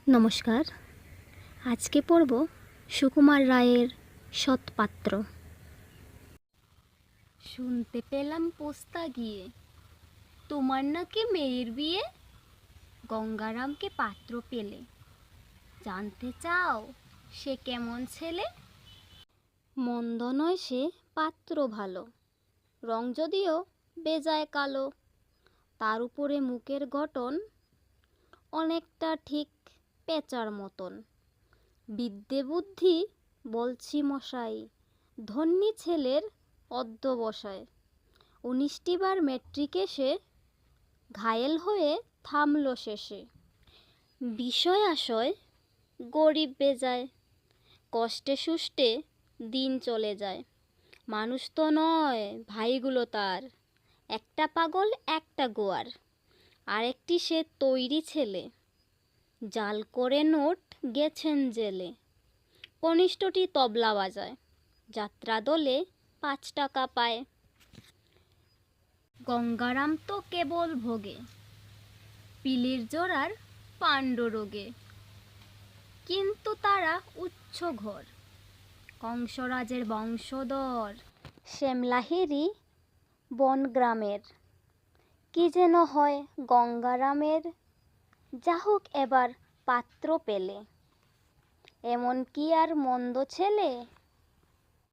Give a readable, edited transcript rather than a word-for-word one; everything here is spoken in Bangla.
নমস্কার। আজকে পড়ব সুকুমার রায়ের সৎপাত্র। শুনতে পেলাম পোস্তা গিয়ে, তোমার নাকি মেয়ের বিয়ে। গঙ্গারামকে পাত্র পেলে, জানতে চাও সে কেমন ছেলে? মন্দ নয় সে পাত্র ভালো, রং যদিও বেজায় কালো। তার উপরে মুখের গঠন অনেকটা ঠিক পেঁচার মতন। বিদ্যে বুদ্ধি বলছি মশাই, ধন্যী ছেলের অধ্যবসায়। 19টি বার ম্যাট্রিকে সে ঘায়েল হয়ে থামল শেষে। বিষয় আশয় গরিব বেজায়, কষ্টে সুষ্টে দিন চলে যায়। মানুষ তো নয় ভাইগুলো তার, একটা পাগল একটা গোয়ার। আরেকটি সে তৈরি ছেলে, জাল করে নোট গেছেন জেলে। কনিষ্ঠটি তবলা বাজায়, যাত্রা দলে 5 টাকা পায়। গঙ্গারাম তো কেবল ভোগে, পিলির জোড়ার পাণ্ডরোগে। কিন্তু তারা উচ্চ ঘর, কংসরাজের বংশধর। শ্যামলাহিরি বনগ্রামের, কি যেন হয় গঙ্গারামের। যা হোক এবার পাত্র পেলে, এমন কি আর মন্দ ছেলে?